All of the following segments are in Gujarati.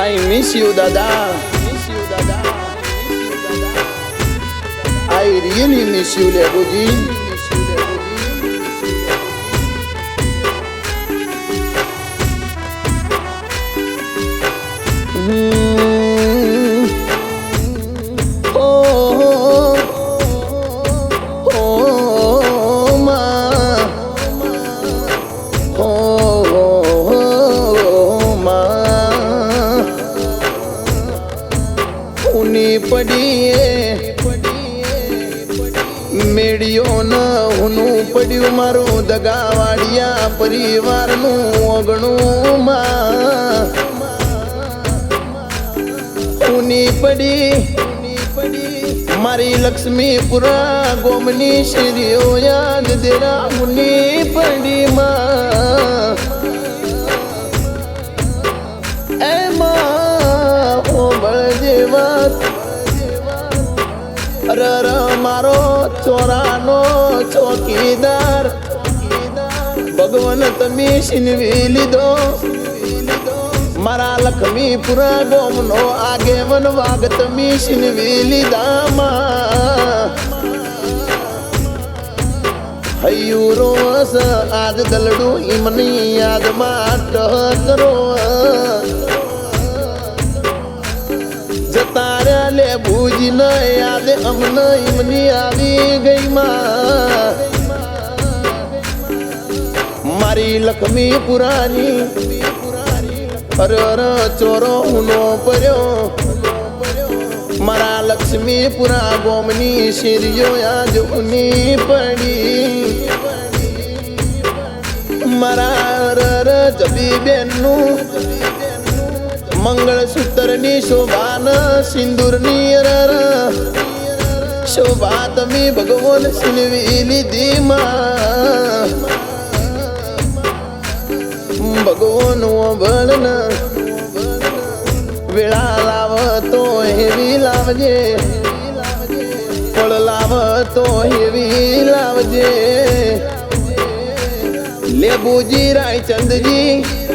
I miss you, Dada. I really miss you, Lebuji. મેળિયો ન હુનું પડ્યું મારું દગાવાડિયા પરિવારનું ઓગણું માં ઉની પડી મારી લક્ષ્મીપુરા ગોમની શ્રીઓ યાદ દેરા ઉની પડી માં એમાં ઓબળ જેવા અરર મારો ચોરાનો ચોકીદાર ભગવાન તમે છીનવી લીધો મારા લક્ષ્મીપુરા ગોમનો આગેવન વાગ તમે છીનવી લીધામાં હૈયું રોસ આજ દલડું ઈમની યાદમાં ટહકરો જતા લે ભૂજી ન યાદ અમને ઈમની આવી ગઈ માં મારી લક્ષ્મીપુરાની અરર ચોરો હુનો પડ્યો મારા લક્ષ્મીપુરા ગોમની શેરીઓ આજ ઉની પડી મારા અરર જબીબેનનું મંગળસૂત્રની શોભાન સિંદૂરની અરર શોભા તમે ભગવાન છીનવી લીધી માં ભગવાન ઓબળન વેળા લાવતો હેવી લાવજે ફળ લાવતો હેવી લાવજે લેબુજી રાયચંદજી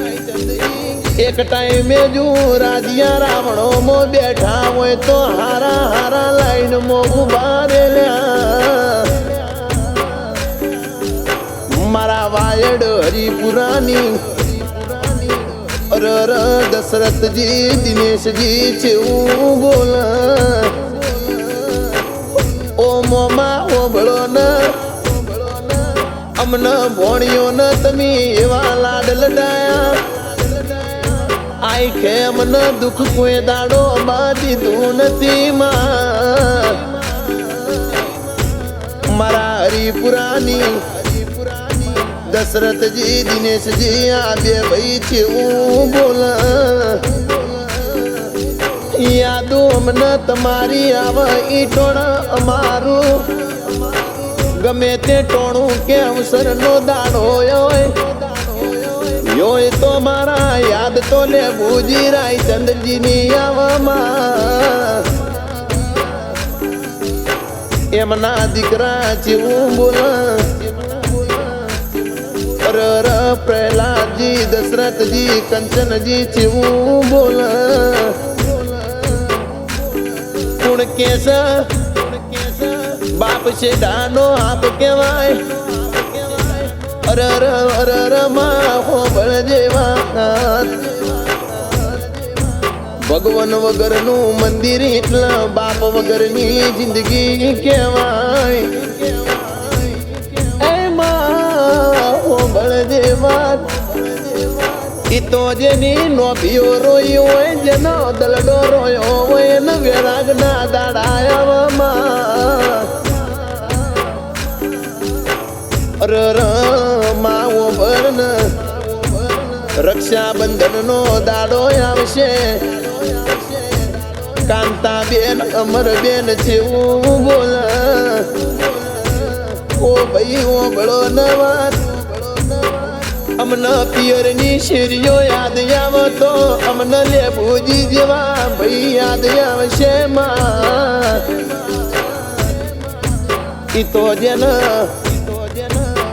એક ટાઈમે જો રાજ્યા રાવણો માં બેઠા હોય તો હારા હારા લાઈન માં ઉભા રેલ્યા મારા વાયડ હરિપુરાની અરર દશરથજી દિનેશજી છે બોલ ઓ મોમાં ઓબળો ન અમને ભોણિયો ન તમે એવા લાડ લડાયા આઈ કે મને દુઃખ કોઈ દાડો બાંધી તું નથી માં મારા હરિપુરાની દશરથજી દિનેશજી આ બે ભાઈ છે હું બોલ યાદો અમને તમારી આવે ઈ ટોણા અમારું ગમે તે ટોણું કે અવસરનો દાડો યોય તો મારા યાદ તો લે ભૂજી રાયચંદ્રજીની આવવામાં એમના દીકરા જેવું બોલ અરર પ્રહલાદજી દશરથજી કંચનજી જેવું બોલ કુણ કેસ બાપ છે ડાનો આપ કહેવાય અરર અરર માં હોબળ જેવા ભગવાન વગરનું મંદિર એટલે બાપ વગરની જિંદગી કહેવાય એમાં હોબળ જેવા ઈ તો જેની નોભીઓ રોઈ હોય જેનો દલડો રોયો હોય ને વેરાગના દાડાયામાં અરર માવો ભરન રક્ષાબંધન નો દાડો આવશે કાંતાબેન અમરબેન છે બોલ ઓ ભાઈ ઓ બળો નવા અમને પિયરની શેરીઓ યાદ આવતો અમને લેબુજી જેવા ભાઈ યાદ આવશે માં ઈ તો જેન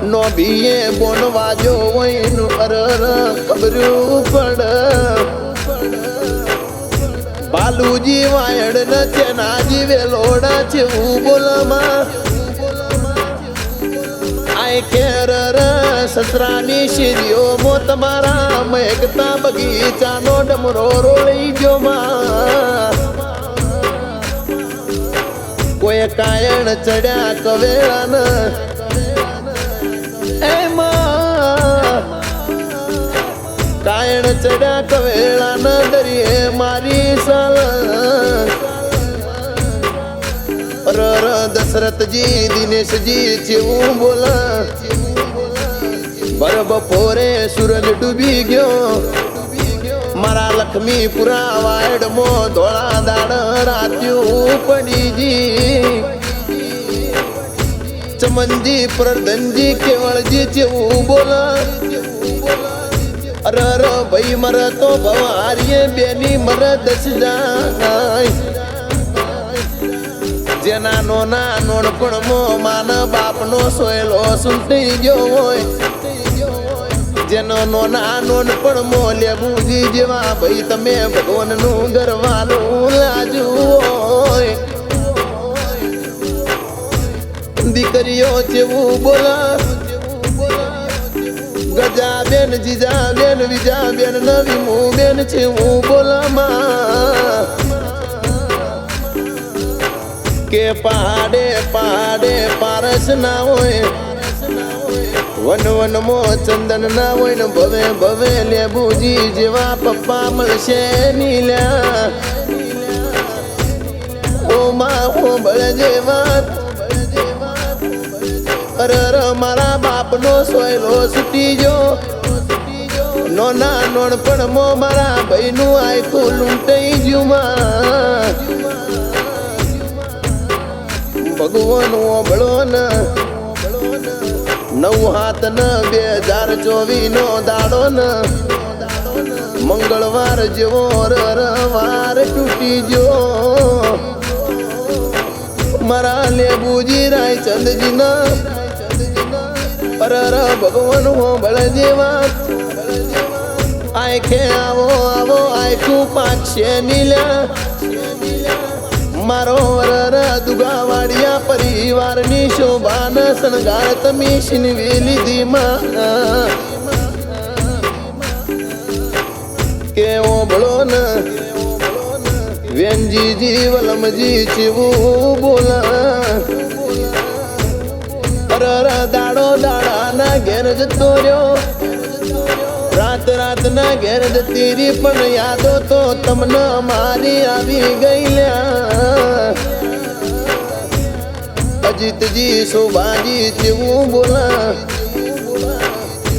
નો ભીએ બોનવાજો હોય નું અરર ખબરું પડ કાલુજી વાયડ ન ચેનાજી વેલોડા છે બોલમાં આય ખેર સસરાની શીરીઓ મો તમારા મહેકતા બગીચાનો ડમરો રોળી જો માં કોઈ કાયણ ચડ્યા કવેળાન એમાં કાયણ ચડ્યા કવેળાન દરિયે મારી સાલ રર દશરથજી દિનેશજી જેવું બોલા બર બપોરે સૂરજ ડૂબી ગયો મારા લક્ષ્મીપુરા વાયડમો ધોળા દાડ રાત્યું પડીજી ચમનજી પ્રધનજી કેવળજી જેવું બોલા અરર ભાઈ મર તો ભવારીએ બેની મર દસ જાય જેના નોના નોણપણમો માન બાપનો સોયલો સુંટી ગયો હોય જેનો નોના નોણપણમો લેબુજી જેવા ભાઈ તમે ભગવાનનું ગરવાનું લાજુ હોય દીકરીઓ જેવું બોલા ગજાબેન જીજાબેન વિજાબેન નવી મુબેન જેવું બોલામાં કે પહાડે પહાડે પારસ ના હોય વન વન મો ચંદન ના હોય ને ભવે ભવે લેબુજી જેવા પપ્પા મળશે નીલ્યા ઓ માં હો બળ જેવા અરર મારા બાપનો સોયલો છૂટી જો નોના નોણપણ મો મારા ભાઈનું આખું લૂંટાઈ ગયું માં ભગવાન ઓબળો ન 9 હાથ ન 2024 નો દાડો ન મંગળવાર જેવો રવાર તૂટી જો મારા લેબુજી રાયચંદજી ના અરર ભગવાન ઓબળ જેવા આખે આવો આવો આખું પાકશે નીલા મારો વરર દુગાવાડિયા પરિવારની શોભાન શણગાર તમે શીનવી લીધી માં કેવો ભળો ન વેનજીજી વલમજી ચેવું બોલા અરર દાડો દાડાના ઘેર જતો રહ્યો રાત રાતના ઘેર જતી રી પણ યાદો તો તમને મારી આવી ગઈ અજીતજી શોભાજી જેવું બોલા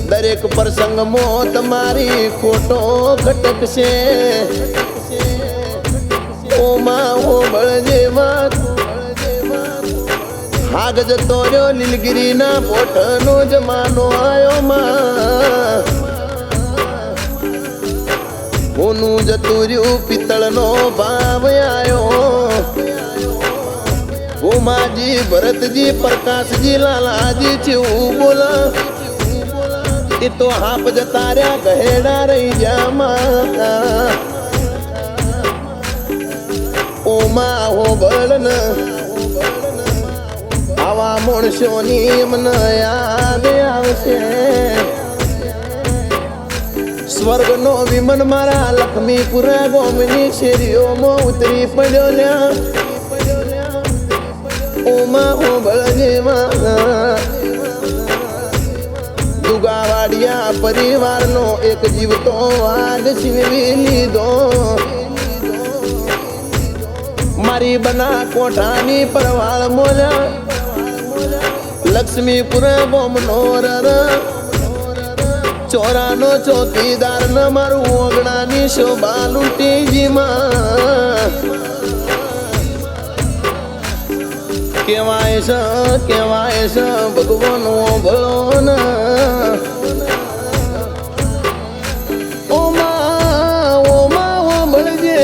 દરેક પ્રસંગમાં તમારી ખોટો ખટકશે ઓમાં ઓ બળજેવા હાગ જતો રહ્યો લીલગીરીના પોઠનો જમાનો આયો માં ઓનું જતું રહ્યું પિત્તળનો ભાવ આયો ઉમાજી ભરતજી પ્રકાશજી લાલાજી જેવું બોલા એ તો હાપ જતા રહ્યા ગહેડા રહી જામાં ઓમા હો બળન આવા માણસોની મને યાદ આવશે સ્વર્ગનો વિમન મારા લક્ષ્મીપુરા ગોમની શેરીઓમાં ઉતરી પડ્યો લ્યા ઓમાં હો બળજેમાં દુગાવાડિયા પરિવારનો એક જીવતો વાઘ છીનવી લીધો મારી બના કોઠાની પરવાળ મોજા લક્ષ્મીપુરા ગોમનો રર ચોરાનો ચોકીદાર ન મારું ઓગણાની શોભા લૂંટી જીમાં કેવાય છે ભગવાન ભળો ન ઓમાં ભળજે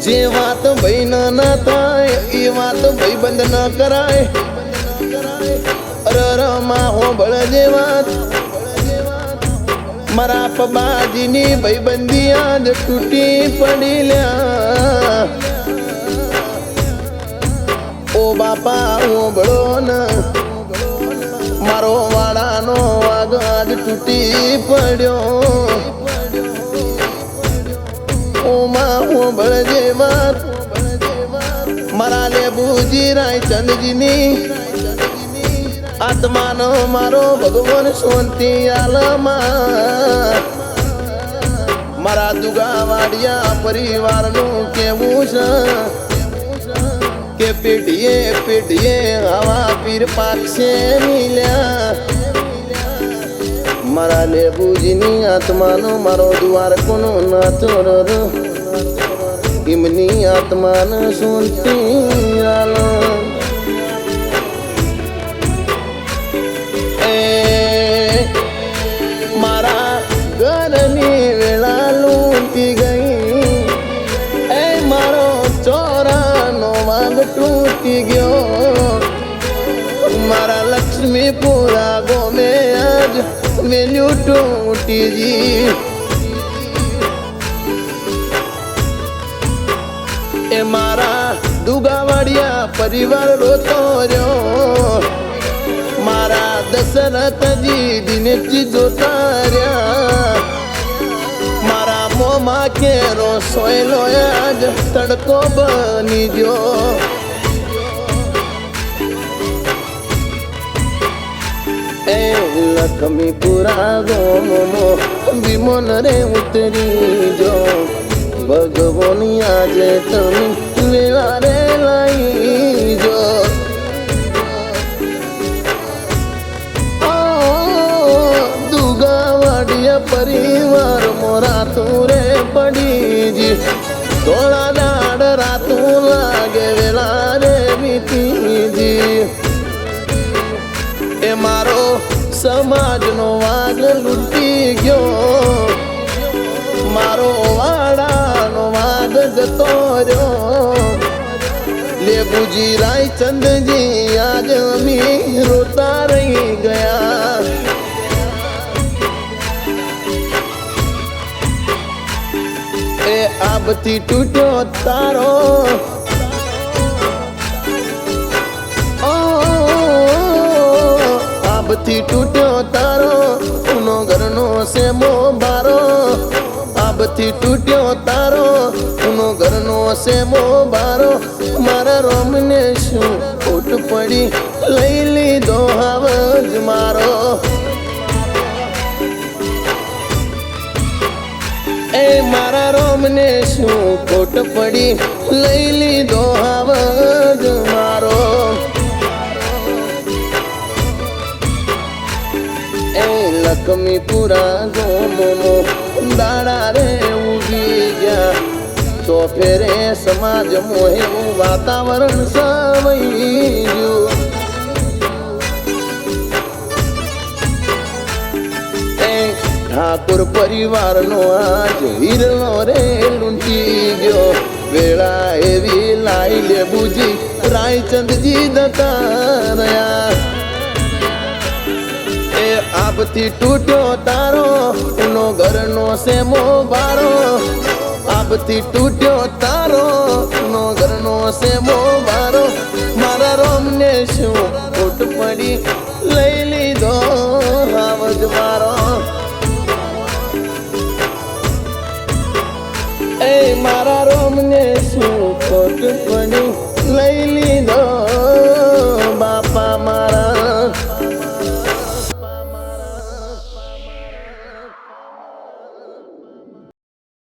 જે વાત ભાઈ ના થાય એ વાત ભાઈ બંધ ન કરાય અરર માં હો બળજે વાત મારા પબાજીની ભાઈબંધી આજ તૂટી પડી લ્યા ઓ બાપા ઓબળો ને મારો વાડાનો વાગ આજ તૂટી પડ્યો ઓ માં ઓબળજે વાત મારા લેબુજી રાયચંદજીની આત્માનો મારો ભગવાન શાંતિ આલમાં મારા દુગાવાડિયા પરિવારનું કેવું છે કે પેઢીએ પેઢીએ આવા પીર પાકશે મિલ્યા મારા લેબુજીની આત્માનો મારો દ્વારકોનો નાથો એમની આત્માને શાંતિ આલમ મારા ઘરની વેળા લૂંટી ગઈ એ મારો ચોરાનો વાગ તૂટી ગયો મારા લક્ષ્મીપુરા ગોમે આજ મેલ્યું તૂટી જી એ મારા દુગાવાડિયા પરિવાર રોતો રહ્યો મારા દશરથજી દિનેશજી જોતા રહ્યા મારા મોમાં કેરો સોયલો આજ તડકો બની ગયો એ લક્ષ્મીપુરા ગોમો વિમોન રે ઉતરી જો ભગવાન આજે તમે વેળા રે લઈ જો પરિવાર મોરા તુરે પડી જી થોડા દાડ રાતું લાગે વેલા રે વીતી એ મારો સમાજનો વાગ લૂંટી ગયો મારો વાડાનો વાગ જતો રહ્યો લેબુજી રાયચંદજી આજ અમી રોતા રહી ગયા એ આબથી તૂટ્યો તારો આબથી તૂટ્યો તારો ઉનો ઘરનો સેમો બારો આબથી તૂટ્યો તારો ઉનો ઘરનો સેમો બારો મારા રોમને શું ખોટ પડી લઈ લીધો હાવજ મારો એ મારા રોમને શું ખોટ પડી લઈ લીધો આવજ મારો એ લક્ષ્મીપુરા ગોમો દાડા રે ઉગી ગયા તો ફેરે સમાજ મોહેવું વાતાવરણ સવઈ ગયું ઠાકોર પરિવારનો આજ હીરનો રે લૂંટી ગયો વેળા એવી લાઈ લેબુજી રાયચંદજી દતા રહ્યા એ આબથી તૂટ્યો તારો ઉનો ઘરનો સેમો બારો આબથી તૂટ્યો તારો ઉનો ઘરનો સેમો